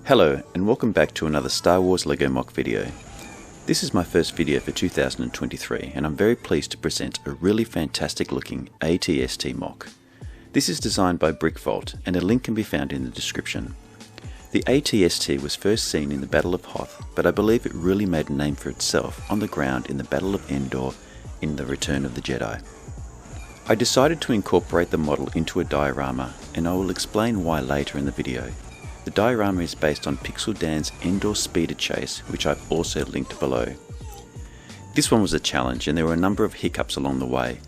Hello and welcome back to another Star Wars LEGO MOC video. This is my first video for 2023 and I'm very pleased to present a really fantastic looking ATST MOC. This is designed by Brickvault and a link can be found in the description. The ATST was first seen in the Battle of Hoth, but I believe it really made a name for itself on the ground in the Battle of Endor in The Return of the Jedi. I decided to incorporate the model into a diorama and I will explain why later in the video. The diorama is based on Pixel Dan's Endor Speeder Chase, which I've also linked below. This one was a challenge and there were a number of hiccups along the way.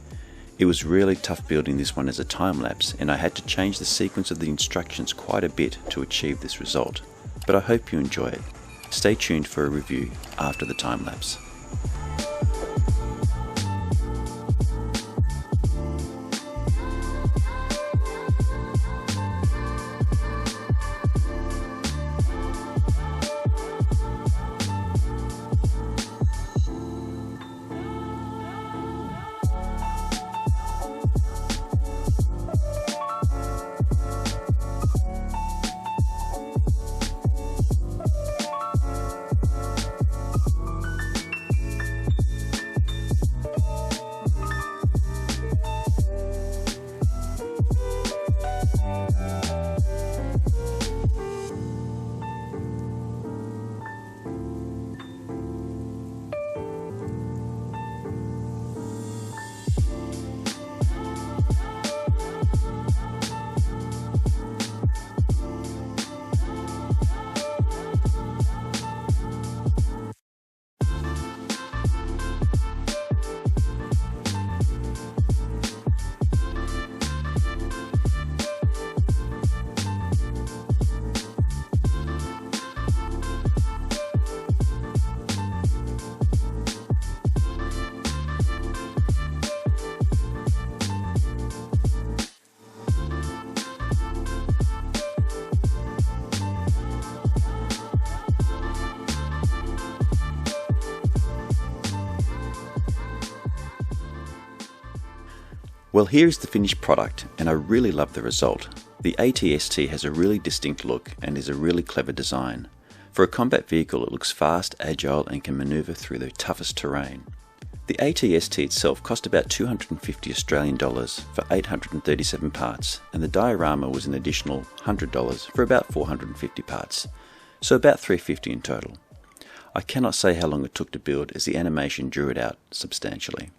It was really tough building this one as a time-lapse and I had to change the sequence of the instructions quite a bit to achieve this result. But I hope you enjoy it. Stay tuned for a review after the time-lapse. Well, here is the finished product and I really love the result. The ATST has a really distinct look and is a really clever design. For a combat vehicle it looks fast, agile and can manoeuvre through the toughest terrain. The ATST itself cost about 250 Australian dollars for 837 parts and the diorama was an additional $100 for about 450 parts, so about 350 in total. I cannot say how long it took to build as the animation drew it out substantially.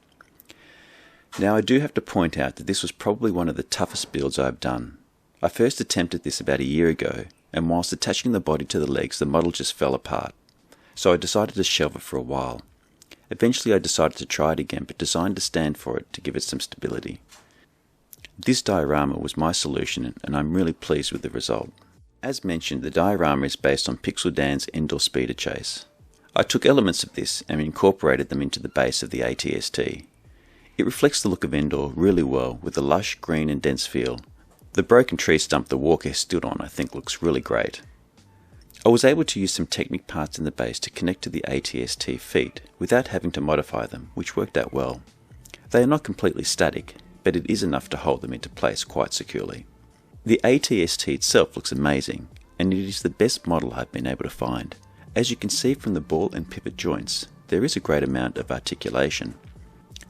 Now I do have to point out that this was probably one of the toughest builds I have done. I first attempted this about a year ago and whilst attaching the body to the legs the model just fell apart, so I decided to shelve it for a while. Eventually I decided to try it again but designed a stand for it to give it some stability. This diorama was my solution and I'm really pleased with the result. As mentioned, the diorama is based on Pixel Dan's Endor Speeder Chase. I took elements of this and incorporated them into the base of the ATST. It reflects the look of Endor really well with the lush, green and dense feel. The broken tree stump the walker stood on I think looks really great. I was able to use some Technic parts in the base to connect to the ATST feet without having to modify them, which worked out well. They are not completely static, but it is enough to hold them into place quite securely. The ATST itself looks amazing, and it is the best model I've been able to find. As you can see from the ball and pivot joints, there is a great amount of articulation.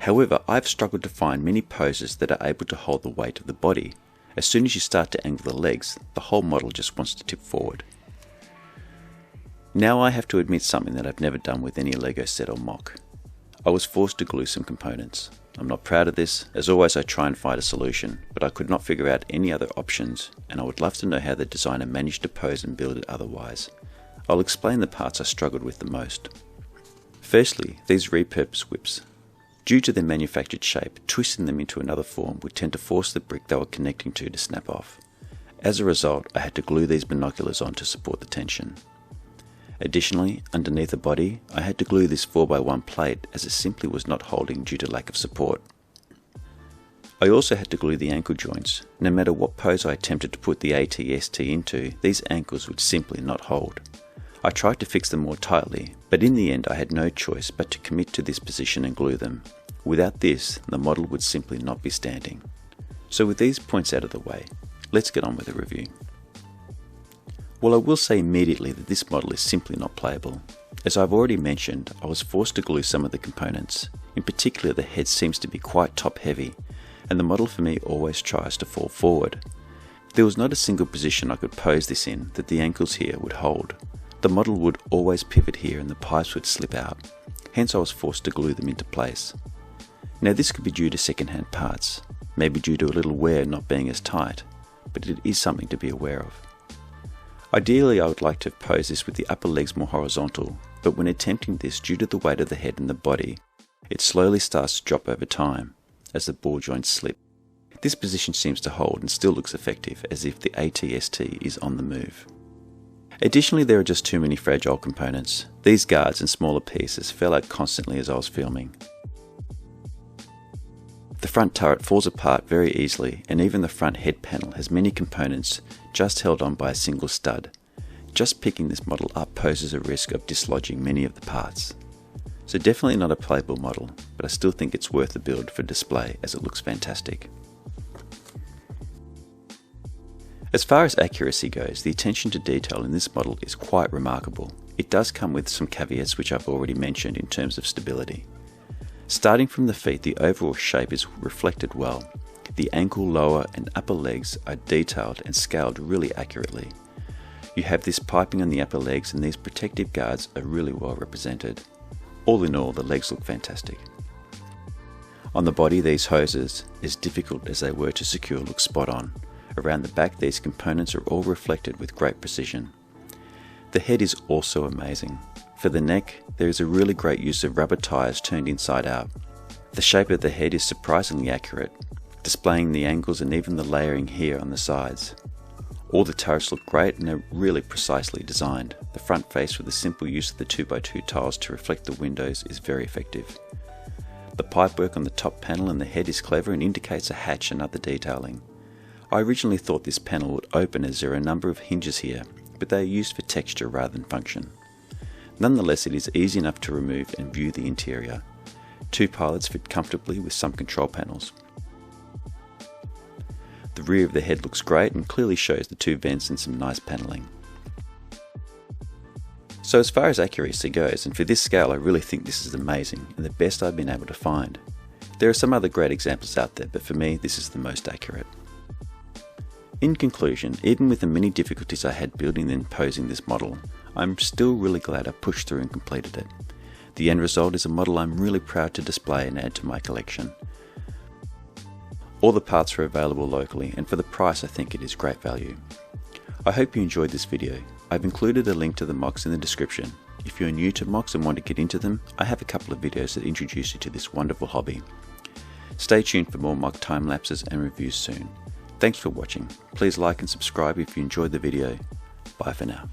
However, I've struggled to find many poses that are able to hold the weight of the body. As soon as you start to angle the legs, the whole model just wants to tip forward. Now I have to admit something that I've never done with any LEGO set or MOC. I was forced to glue some components. I'm not proud of this, as always I try and find a solution, but I could not figure out any other options and I would love to know how the designer managed to pose and build it otherwise. I'll explain the parts I struggled with the most. Firstly, these repurposed whips. Due to their manufactured shape, twisting them into another form would tend to force the brick they were connecting to snap off. As a result, I had to glue these binoculars on to support the tension. Additionally, underneath the body, I had to glue this 4x1 plate as it simply was not holding due to lack of support. I also had to glue the ankle joints. No matter what pose I attempted to put the ATST into, these ankles would simply not hold. I tried to fix them more tightly, but in the end I had no choice but to commit to this position and glue them. Without this, the model would simply not be standing. So with these points out of the way, let's get on with the review. Well, I will say immediately that this model is simply not playable. As I've already mentioned, I was forced to glue some of the components. In particular, the head seems to be quite top heavy, and the model for me always tries to fall forward. There was not a single position I could pose this in that the ankles here would hold. The model would always pivot here and the pipes would slip out, hence I was forced to glue them into place. Now this could be due to second-hand parts, maybe due to a little wear not being as tight, but it is something to be aware of. Ideally I would like to have posed this with the upper legs more horizontal, but when attempting this, due to the weight of the head and the body, it slowly starts to drop over time as the ball joints slip. This position seems to hold and still looks effective, as if the AT-ST is on the move. Additionally, there are just too many fragile components. These guards and smaller pieces fell out constantly as I was filming. The front turret falls apart very easily, and even the front head panel has many components just held on by a single stud. Just picking this model up poses a risk of dislodging many of the parts. So definitely not a playable model, but I still think it's worth the build for display as it looks fantastic. As far as accuracy goes, the attention to detail in this model is quite remarkable. It does come with some caveats which I've already mentioned in terms of stability. Starting from the feet, the overall shape is reflected well. The ankle, lower and upper legs are detailed and scaled really accurately. You have this piping on the upper legs and these protective guards are really well represented. All in all, the legs look fantastic. On the body, these hoses, as difficult as they were to secure, look spot on. Around the back, these components are all reflected with great precision. The head is also amazing. For the neck, there is a really great use of rubber tires turned inside out. The shape of the head is surprisingly accurate, displaying the angles and even the layering here on the sides. All the turrets look great and are really precisely designed. The front face with the simple use of the 2x2 tiles to reflect the windows is very effective. The pipework on the top panel and the head is clever and indicates a hatch and other detailing. I originally thought this panel would open as there are a number of hinges here, but they are used for texture rather than function. Nonetheless, it is easy enough to remove and view the interior. Two pilots fit comfortably with some control panels. The rear of the head looks great and clearly shows the two vents and some nice panelling. So as far as accuracy goes, and for this scale I really think this is amazing and the best I've been able to find. There are some other great examples out there, but for me this is the most accurate. In conclusion, even with the many difficulties I had building and posing this model, I'm still really glad I pushed through and completed it. The end result is a model I'm really proud to display and add to my collection. All the parts are available locally, and for the price I think it is great value. I hope you enjoyed this video. I've included a link to the MOCs in the description. If you're new to MOCs and want to get into them, I have a couple of videos that introduce you to this wonderful hobby. Stay tuned for more MOC time lapses and reviews soon. Thanks for watching. Please like and subscribe if you enjoyed the video. Bye for now.